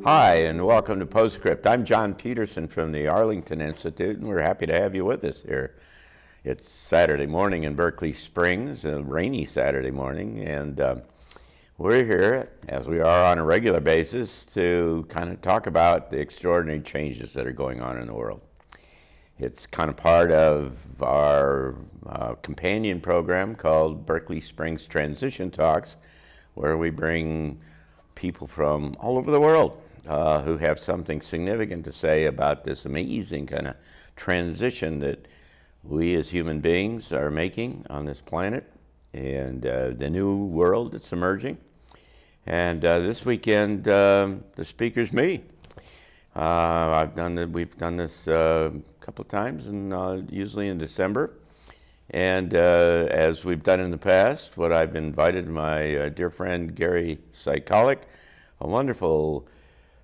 Hi, and welcome to Postscript. I'm John Petersen from the Arlington Institute, and we're happy to have you with us here. It's Saturday morning in Berkeley Springs, a rainy Saturday morning, and we're here, as we are on a regular basis, to kind of talk about the extraordinary changes that are going on in the world. It's kind of part of our companion program called Berkeley Springs Transition Talks, where we bring people from all over the world who have something significant to say about this amazing kind of transition that we as human beings are making on this planet, and the new world that's emerging. And this weekend, the speaker's me. We've done this a couple of times, and usually in December. And as we've done in the past, what I've invited my dear friend Gary Sycalik, a wonderful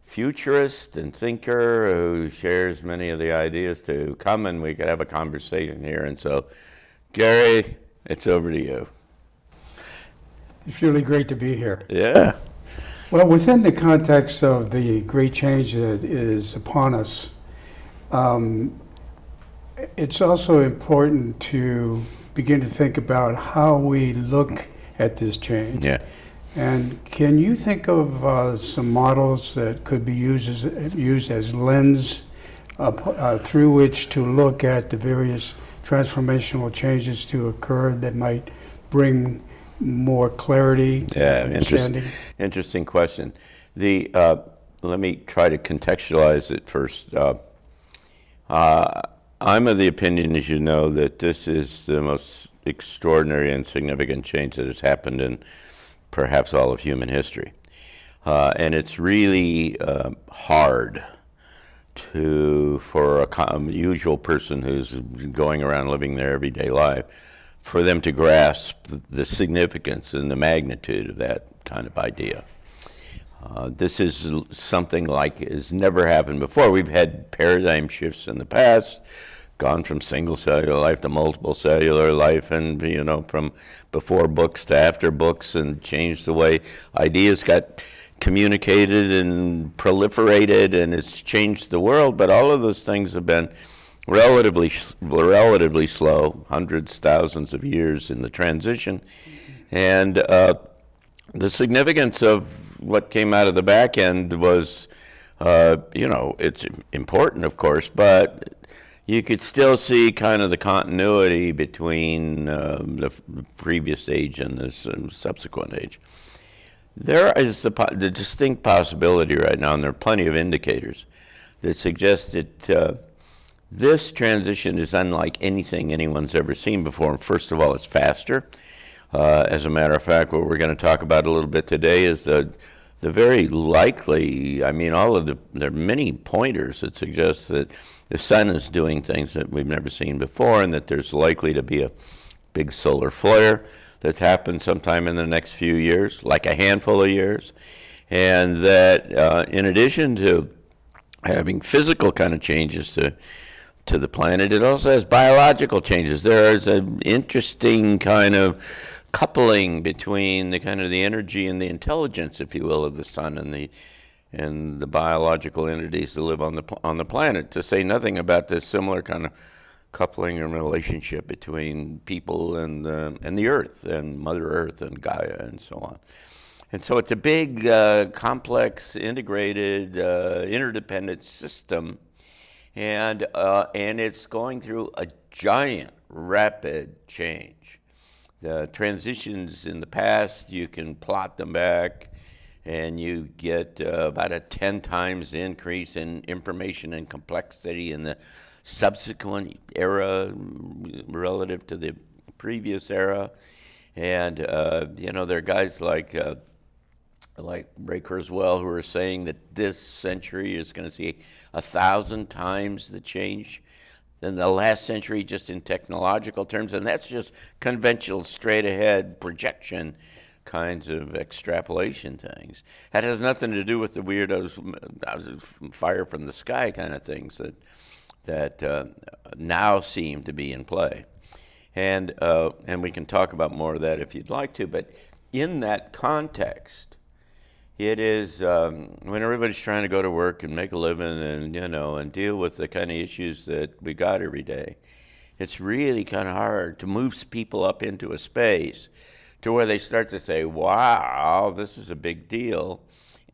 futurist and thinker who shares many of the ideas, to come and we could have a conversation here. And so, Gary, it's over to you. It's really great to be here. Yeah. Well, within the context of the great change that is upon us, it's also important to begin to think about how we look at this change. Yeah. And can you think of some models that could be used as lens through which to look at the various transformational changes to occur that might bring more clarity? Yeah, interesting question. Let me try to contextualize it first. I'm of the opinion, as you know, that this is the most extraordinary and significant change that has happened in perhaps all of human history. And it's really hard for a usual person who's going around living their everyday life, for them to grasp the significance and the magnitude of that kind of idea. This is something like has never happened before. We've had paradigm shifts in the past, gone from single cellular life to multiple cellular life, and from before books to after books, and changed the way ideas got communicated and proliferated, and it's changed the world. But all of those things have been relatively slow, hundreds, thousands of years in the transition. And the significance of what came out of the back end was, it's important, of course, but you could still see kind of the continuity between the previous age and this subsequent age. There is the distinct possibility right now, and there are plenty of indicators that suggest that this transition is unlike anything anyone's ever seen before. And first of all, it's faster. As a matter of fact, what we're going to talk about a little bit today is the very likely, there are many pointers that suggest that the sun is doing things that we've never seen before, and that there's likely to be a big solar flare that's happened sometime in the next few years, like a handful of years. And that in addition to having physical kind of changes to the planet, it also has biological changes. There is an interesting kind of coupling between the kind of the energy and the intelligence, if you will, of the sun and the biological entities that live on the planet, to say nothing about this similar kind of coupling and relationship between people and the Earth, and Mother Earth and Gaia and so on. And so it's a big, complex, integrated, interdependent system, and it's going through a giant, rapid change. The transitions in the past, you can plot them back, and you get about a 10 times increase in information and complexity in the subsequent era relative to the previous era. And there are guys like Ray Kurzweil who are saying that this century is going to see 1,000 times the change than the last century, just in technological terms. And that's just conventional, straight-ahead projection kinds of extrapolation things. That has nothing to do with the weirdos, fire from the sky kind of things that now seem to be in play. And we can talk about more of that if you'd like to. But in that context, It is when everybody's trying to go to work and make a living and, you know, and deal with the kind of issues that we got every day. It's really kind of hard to move people up into a space to where they start to say, wow, this is a big deal.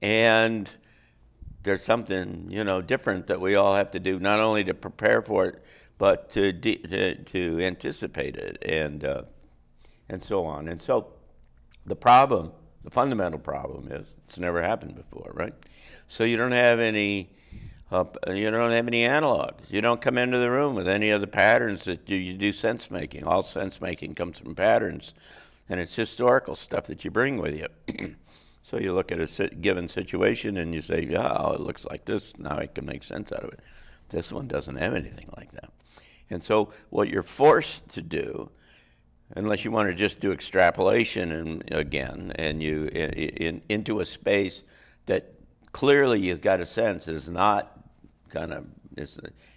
And there's something, you know, different that we all have to do, not only to prepare for it, but to anticipate it and so on. And so the problem, the fundamental problem is it's never happened before, right? So you don't have any analogs. You don't come into the room with any of the patterns that you do sense making. All sense making comes from patterns, and it's historical stuff that you bring with you. So you look at a given situation and you say, yeah, it looks like this. Now I can make sense out of it. This one doesn't have anything like that. And so what you're forced to do, unless you want to just do extrapolation and you into a space that clearly you've got a sense is not kind of,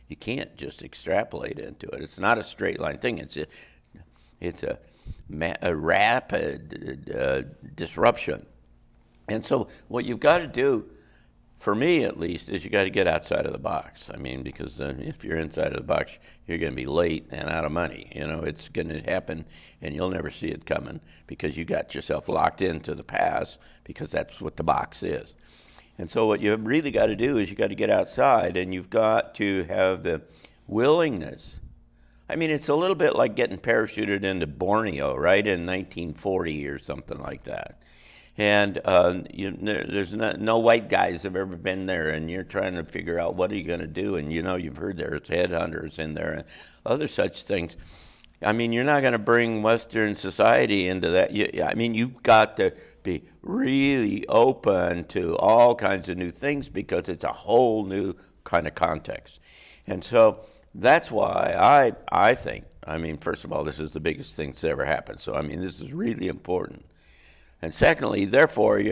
you can't just extrapolate into it. It's not a straight line thing. It's a rapid disruption. And so what you've got to do, for me at least, is you got to get outside of the box. I mean, because if you're inside of the box, you're going to be late and out of money. You know, it's going to happen, and you'll never see it coming because you got yourself locked into the past because that's what the box is. And so what you really got to do is you got to get outside, and you've got to have the willingness. I mean, it's a little bit like getting parachuted into Borneo, right, in 1940 or something like that. And there's no white guys have ever been there, and you're trying to figure out what are you going to do. And, you know, you've heard there's headhunters in there and other such things. I mean, you're not going to bring Western society into that. I mean, you've got to be really open to all kinds of new things because it's a whole new kind of context. And so that's why I think, I mean, first of all, this is the biggest thing that's ever happened. So, I mean, this is really important. And secondly, therefore,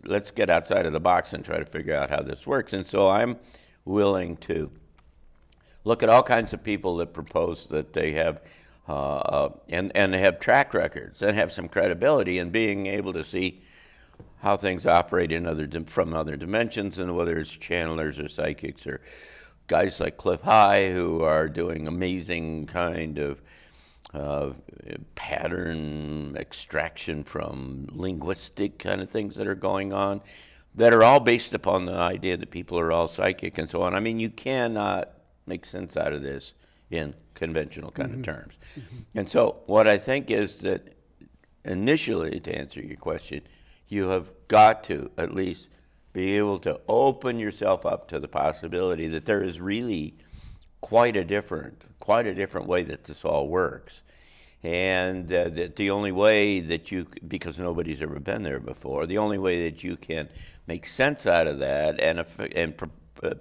let's get outside of the box and try to figure out how this works. And so I'm willing to look at all kinds of people that propose that they have, and they have track records and have some credibility in being able to see how things operate in from other dimensions, and whether it's channelers or psychics or guys like Cliff High who are doing amazing kind of pattern extraction from linguistic kind of things that are going on that are all based upon the idea that people are all psychic and so on. I mean, you cannot make sense out of this in conventional kind of terms. And so what I think is that initially, to answer your question, you have got to at least be able to open yourself up to the possibility that there is really quite a different way that this all works. And that the only way that because nobody's ever been there before, the only way that you can make sense out of that and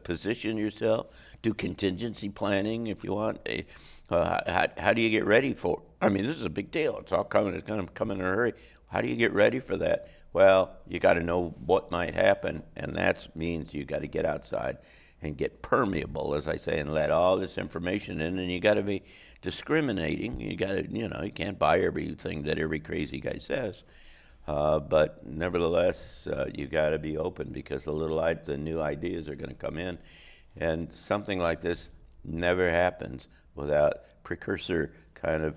position yourself, do contingency planning if you want. How do you get ready for? I mean, this is a big deal. It's all coming. It's going to come in a hurry. How do you get ready for that? Well, you got to know what might happen, and that means you got to get outside and get permeable, as I say, and let all this information in. And you got to be discriminating. You got to, you know, you can't buy everything that every crazy guy says. But nevertheless, you got to be open because the new ideas are going to come in, and something like this never happens without precursor kind of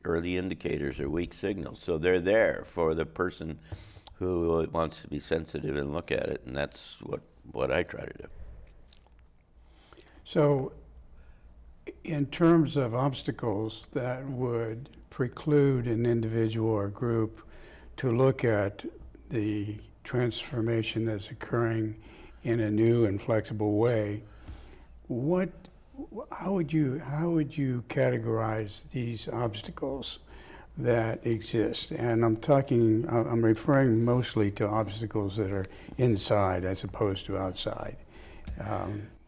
early indicators or weak signals. So they're there for the person who wants to be sensitive and look at it, and that's what I try to do. So in terms of obstacles that would preclude an individual or group to look at the transformation that's occurring in a new and flexible way, how would you categorize these obstacles that exist? And I'm referring mostly to obstacles that are inside as opposed to outside.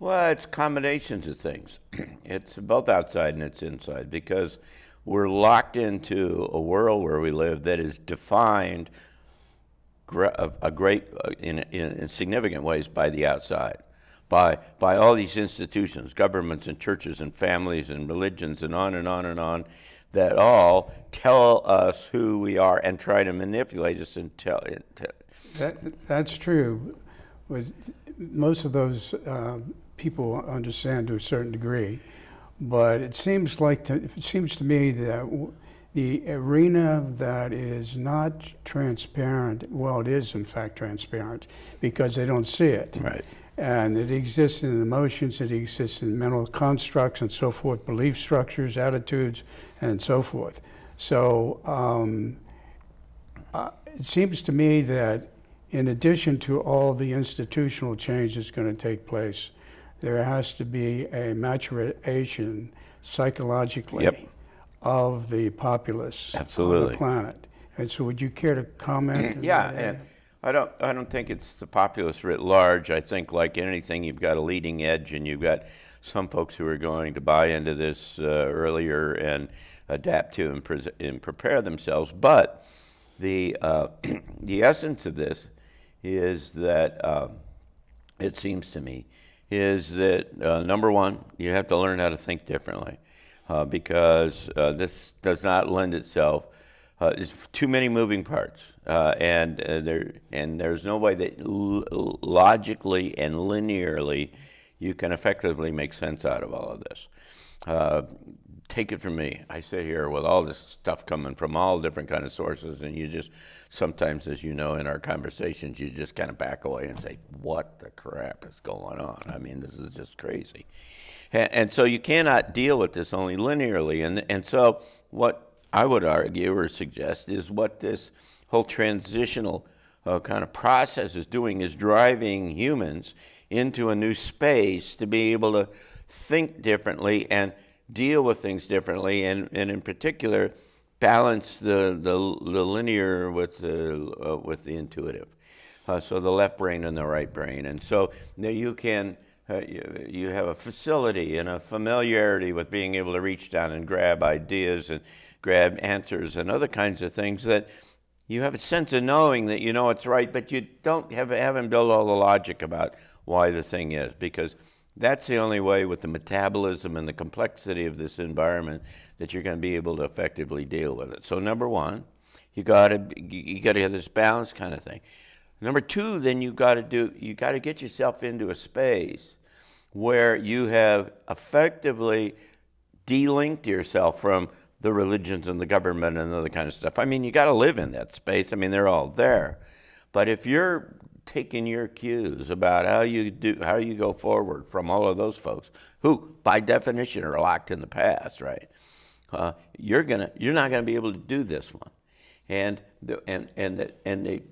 Well, it's combinations of things. It's both outside and it's inside, because we're locked into a world where we live that is defined in significant ways by the outside, by all these institutions, governments and churches and families and religions and on and on and on, that all tell us who we are and try to manipulate us and That's true. With most of those people understand to a certain degree, but it seems to me that the arena that is not transparent, well, it is in fact transparent because they don't see it. Right. And it exists in emotions, it exists in mental constructs and so forth, belief structures, attitudes, and so forth. So it seems to me that in addition to all the institutional change that's going to take place, there has to be a maturation psychologically Yep. of the populace Absolutely. on the planet. And so would you care to comment? Yeah, and I don't think it's the populace writ large. I think like anything, you've got a leading edge, and you've got some folks who are going to buy into this earlier and adapt to and prepare themselves. But the the essence of this is that it seems to me is that number one, you have to learn how to think differently because this does not lend itself. There's too many moving parts, and there's no way that logically and linearly you can effectively make sense out of all of this. Take it from me. I sit here with all this stuff coming from all different kind of sources, and you just sometimes, as you know, in our conversations, you just kind of back away and say, "What the crap is going on? I mean, this is just crazy." And so you cannot deal with this only linearly, and so what I would argue or suggest is what this whole transitional kind of process is doing is driving humans into a new space to be able to think differently and deal with things differently, and in particular balance the linear with the intuitive, so the left brain and the right brain. And so now you can you have a facility and a familiarity with being able to reach down and grab ideas and grab answers and other kinds of things that you have a sense of knowing that you know it's right, but you haven't built all the logic about why the thing is, because that's the only way with the metabolism and the complexity of this environment that you're going to be able to effectively deal with it. So number one, you got to have this balance kind of thing. Number two, then you got to get yourself into a space where you have effectively delinked yourself from the religions and the government and other kind of stuff. I mean, you got to live in that space. I mean, they're all there. But if you're taking your cues about how you go forward from all of those folks who, by definition, are locked in the past, right? You're not gonna be able to do this one. And the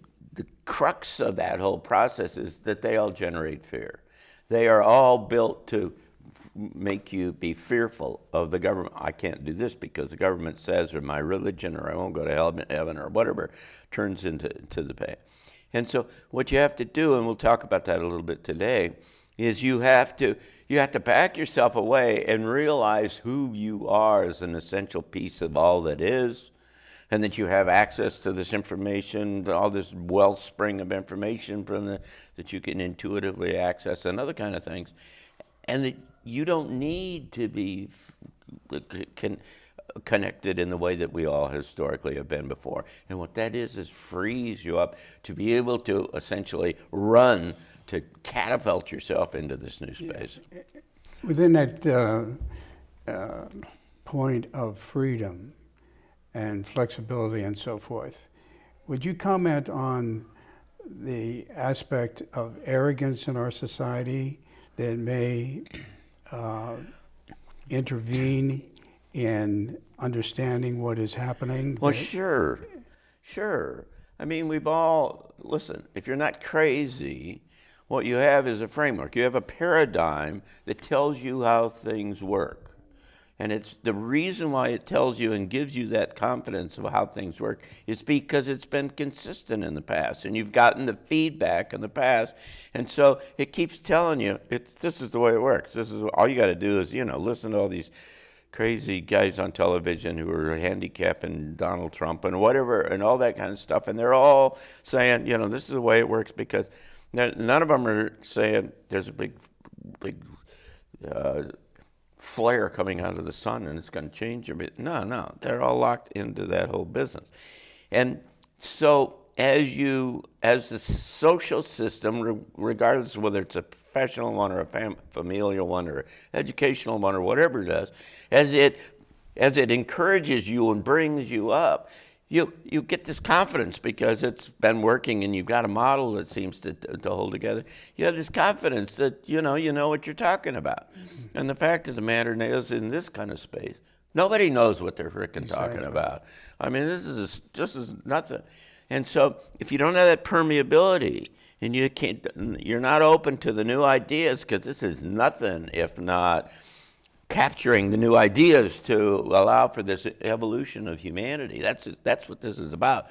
crux of that whole process is that they all generate fear. They are all built to make you be fearful of the government. I can't do this because the government says, or my religion, or I won't go to heaven, or whatever turns into the pay. And so what you have to do, and we'll talk about that a little bit today, is you have to back yourself away and realize who you are as an essential piece of all that is, and that you have access to this information, all this wellspring of information that you can intuitively access and other kind of things, and that you don't need to be connected in the way that we all historically have been before. And what that is frees you up to be able to essentially run, to catapult yourself into this new space. Within that point of freedom and flexibility and so forth, would you comment on the aspect of arrogance in our society that may intervene in understanding what is happening? Well, sure. I mean, listen, if you're not crazy, what you have is a framework. You have a paradigm that tells you how things work. And it's the reason why it tells you and gives you that confidence of how things work is because it's been consistent in the past, and you've gotten the feedback in the past, and so it keeps telling you this is the way it works. This is all you got to do is listen to all these crazy guys on television who are handicapping Donald Trump and whatever and all that kind of stuff, and they're all saying this is the way it works, because none of them are saying there's a big flare coming out of the sun and it's going to change everything. No, they're all locked into that whole business. And so as the social system, regardless of whether it's a professional one or a familial one or educational one or whatever it does, as it encourages you and brings you up, you get this confidence because it's been working and you've got a model that seems to hold together. You have this confidence that you know what you're talking about. And the fact of the matter is, in this kind of space, nobody knows what they're frickin' talking about. I mean, this is just as nothing. And so if you don't have that permeability and you're not open to the new ideas, because this is nothing if not capturing the new ideas to allow for this evolution of humanity. That's what this is about.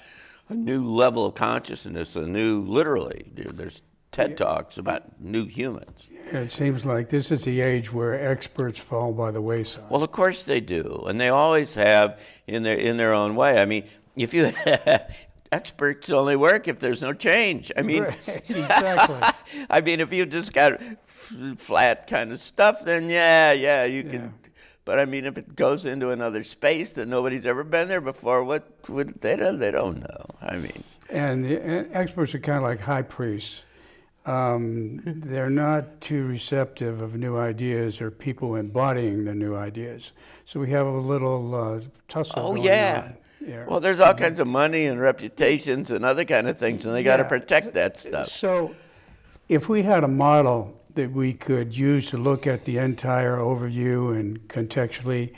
A new level of consciousness, literally, there's TED Talks about new humans. It seems like this is the age where experts fall by the wayside. Well, of course they do, and they always have in their own way. I mean, if you experts only work if there's no change. I mean, right, exactly. I mean, if you just got flat kind of stuff, then yeah, you can. But I mean, if it goes into another space that nobody's ever been there before, they don't know. I mean, and the experts are kind of like high priests. They're not too receptive of new ideas or people embodying the new ideas. So we have a little tussle going on. Yeah. Well, there's all kinds of money and reputations and other kind of things, and they got to protect that stuff. So if we had a model that we could use to look at the entire overview and contextually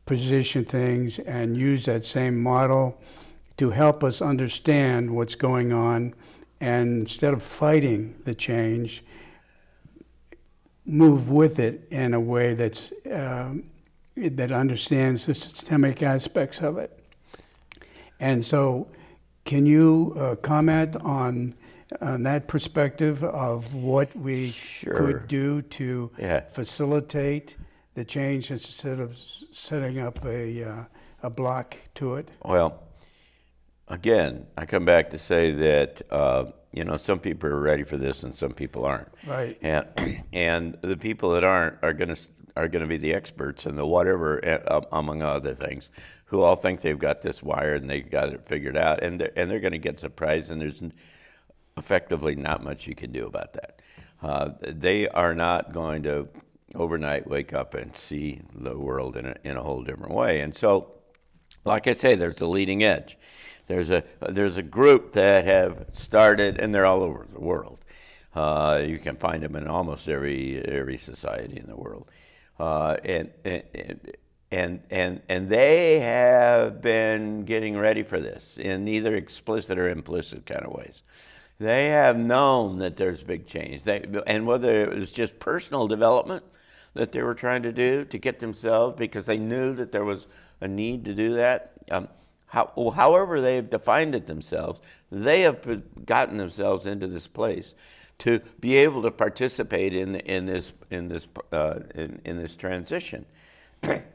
position things and use that same model to help us understand what's going on, and instead of fighting the change, move with it in a way that's that understands the systemic aspects of it. And so can you comment on that perspective of what we could do to facilitate the change instead of setting up a block to it? Well, again, I come back to say that some people are ready for this and some people aren't. Right. And the people that aren't are going to be the experts and the whatever, among other things, who all think they've got this wired and they got it figured out, and they're going to get surprised, and there's effectively not much you can do about that. They are not going to overnight wake up and see the world in a whole different way. And so, like I say, there's a leading edge. There's a group that have started, and they're all over the world. You can find them in almost every society in the world, and they have been getting ready for this in either explicit or implicit kind of ways. They have known that there's big change, and whether it was just personal development that they were trying to do to get themselves, because they knew that there was a need to do that. However they've defined it themselves, they have gotten themselves into this place to be able to participate in this transition,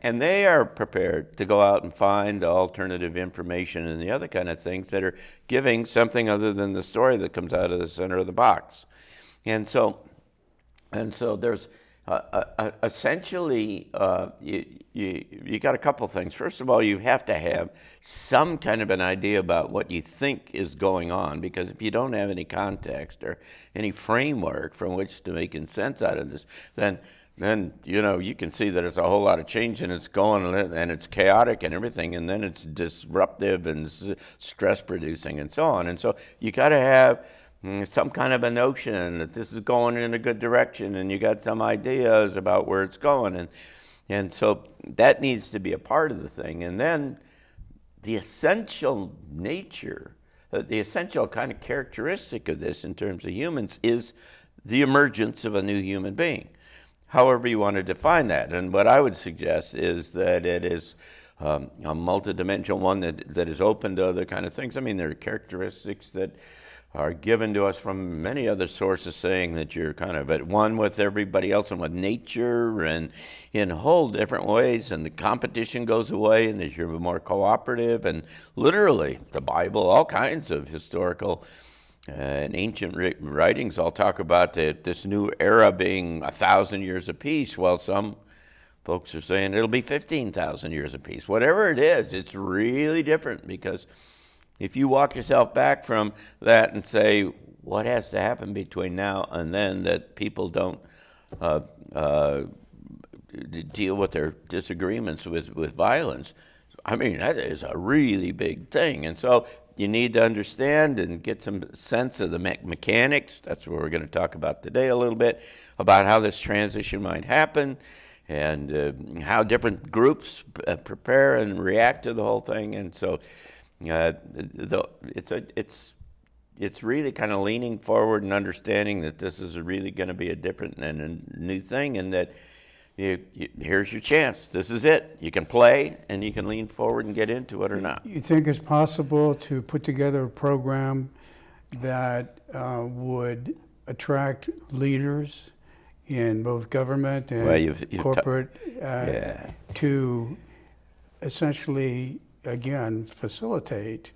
and they are prepared to go out and find alternative information and the other kind of things that are giving something other than the story that comes out of the center of the box, and so there's. Essentially, you got a couple things. First of all, you have to have some kind of an idea about what you think is going on, because if you don't have any context or any framework from which to make sense out of this, then you can see that there's a whole lot of change and it's going and it's chaotic and everything, and then it's disruptive and stress producing and so on. And so you got to have some kind of a notion that this is going in a good direction, and you got some ideas about where it's going, and so that needs to be a part of the thing. And then the essential nature, the essential kind of characteristic of this in terms of humans is the emergence of a new human being, however you want to define that. And what I would suggest is that it is a multidimensional one that is open to other kind of things. I mean, there are characteristics that are given to us from many other sources, saying that you're kind of at one with everybody else and with nature and in whole different ways, and the competition goes away, and that you're more cooperative, and literally the Bible, all kinds of historical and ancient writings all talk about this new era being 1,000 years of peace. Well, some folks are saying it'll be 15,000 years of peace. Whatever it is, it's really different, because If you walk yourself back from that and say, what has to happen between now and then that people don't deal with their disagreements with violence, I mean, that is a really big thing. And so you need to understand and get some sense of the mechanics. That's what we're going to talk about today a little bit, about how this transition might happen and how different groups prepare and react to the whole thing. And so it's really kind of leaning forward and understanding that this is really going to be a different and a new thing, and that here's your chance. This is it. You can play, and you can lean forward and get into it or not. You think it's possible to put together a program that would attract leaders in both government and you've corporate to essentially, again, facilitate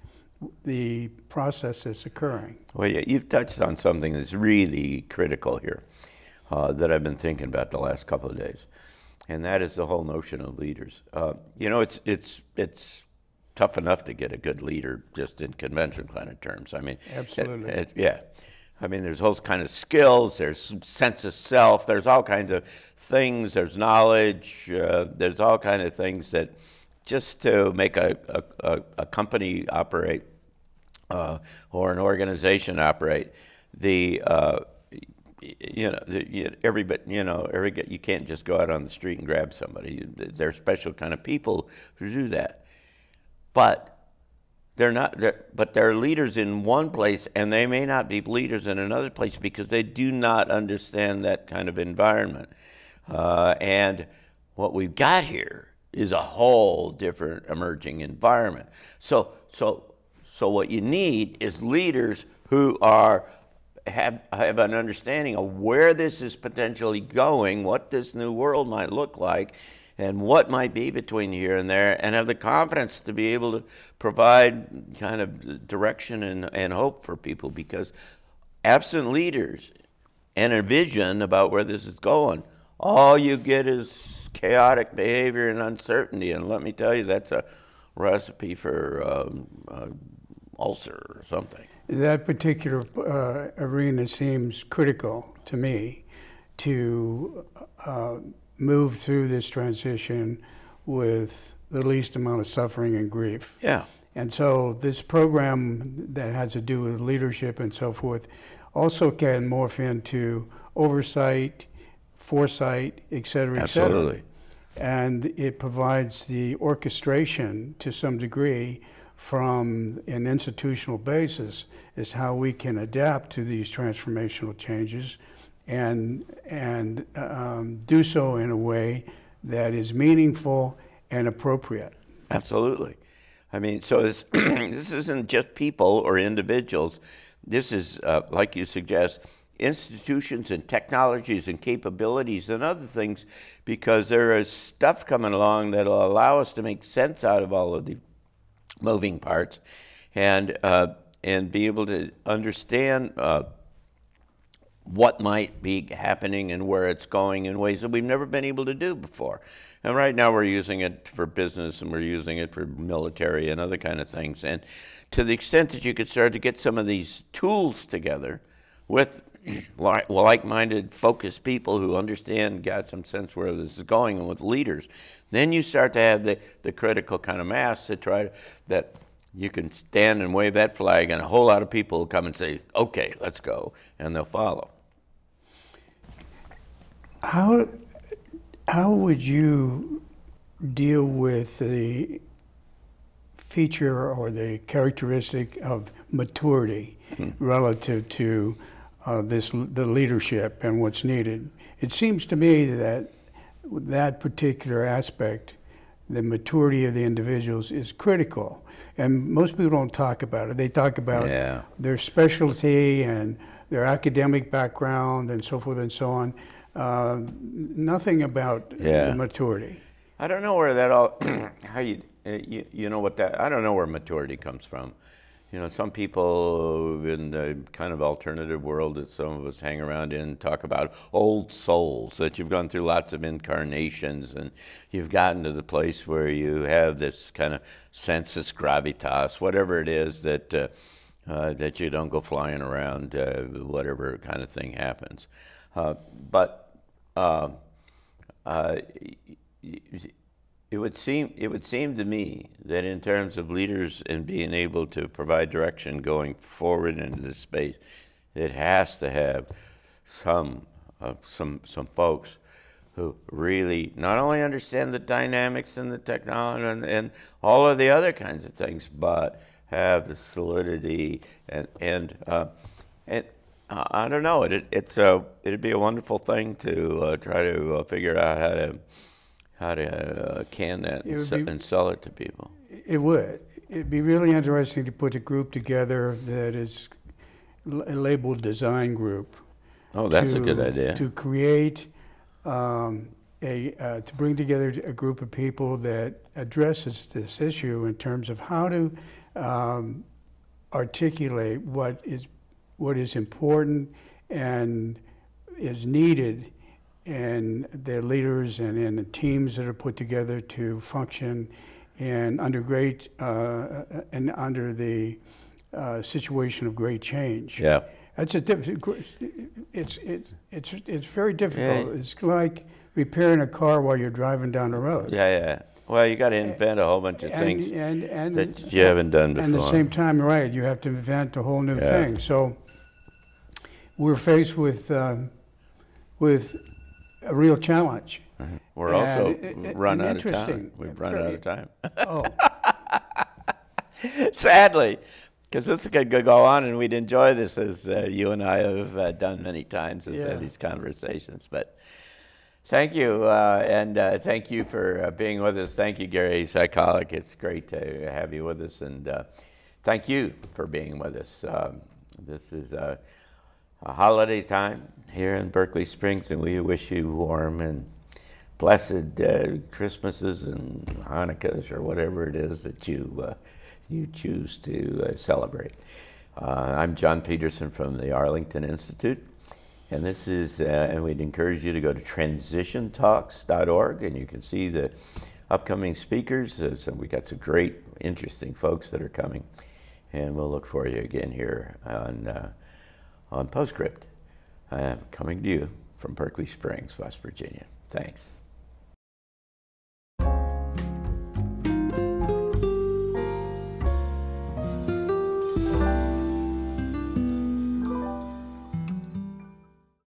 the process that's occurring? Well, you've touched on something that's really critical here that I've been thinking about the last couple of days, and that is the whole notion of leaders. You know, it's tough enough to get a good leader just in conventional kind of terms. I mean, absolutely. Yeah. I mean, there's all kind of skills, there's some sense of self, there's all kinds of things, there's knowledge, there's all kinds of things that just to make a company operate or an organization operate, you can't just go out on the street and grab somebody. There are special kind of people who do that, but they're leaders in one place, and they may not be leaders in another place because they do not understand that kind of environment. And what we've got here is a whole different emerging environment. So what you need is leaders who have an understanding of where this is potentially going, what this new world might look like, and what might be between here and there, and have the confidence to be able to provide kind of direction and hope for people. Because absent leaders and a vision about where this is going, all you get is chaotic behavior and uncertainty. And let me tell you, that's a recipe for ulcer or something. That particular arena seems critical to me to move through this transition with the least amount of suffering and grief. Yeah. And so this program that has to do with leadership and so forth also can morph into oversight, foresight, et cetera, et cetera. Absolutely. And it provides the orchestration to some degree from an institutional basis is how we can adapt to these transformational changes and do so in a way that is meaningful and appropriate. Absolutely. I mean, so this isn't just people or individuals. This is, like you suggest, institutions and technologies and capabilities and other things, because there is stuff coming along that will allow us to make sense out of all of the moving parts and be able to understand what might be happening and where it's going in ways that we've never been able to do before. And right now we're using it for business and we're using it for military and other kind of things. And to the extent that you could start to get some of these tools together with like-minded, focused people who understand, got some sense where this is going, and with leaders, then you start to have the critical kind of mass to try that you can stand and wave that flag, and a whole lot of people will come and say, okay, let's go, and they'll follow. How would you deal with the feature or the characteristic of maturity relative to the leadership and what's needed? It seems to me that that particular aspect, the maturity of the individuals, is critical, and most people don't talk about it. They talk about their specialty and their academic background and so forth and so on. Nothing about the maturity. I don't know where that all, how you know what that, I don't know where maturity comes from. You know, some people in the kind of alternative world that some of us hang around in talk about old souls, that you've gone through lots of incarnations and you've gotten to the place where you have this kind of sensus gravitas, whatever it is that that you don't go flying around, whatever kind of thing happens. But it would seem to me that in terms of leaders and being able to provide direction going forward into this space, it has to have some folks who really not only understand the dynamics and the technology and all of the other kinds of things, but have the solidity and I don't know. It'd be a wonderful thing to try to figure out how to can that and sell it to people. It would. It'd be really interesting to put a group together that is labeled design group. Oh, that's a good idea. To create to bring together a group of people that addresses this issue in terms of how to articulate what is important and is needed in the leaders and in the teams that are put together to function and under the situation of great change. Yeah, that's a difficult. It's very difficult. Yeah. It's like repairing a car while you're driving down the road. Yeah. Well, you got to invent a whole bunch of things that you haven't done before. And at the same time, right, you have to invent a whole new thing. So we're faced with a real challenge. We're also run out of time. We've run out of time. Oh. Sadly, because this could go on and we'd enjoy this as you and I have done many times as these conversations. But thank you, and thank you for being with us. Thank you, Gary Sycalik. It's great to have you with us, and thank you for being with us. This is a holiday time here in Berkeley Springs, and we wish you warm and blessed Christmases and Hanukkahs or whatever it is that you choose to celebrate. I'm John Petersen from the Arlington Institute, and this is, and we'd encourage you to go to transitiontalks.org, and you can see the upcoming speakers. So we got some great, interesting folks that are coming, and we'll look for you again here on Postscript, coming to you from Berkeley Springs, West Virginia. Thanks.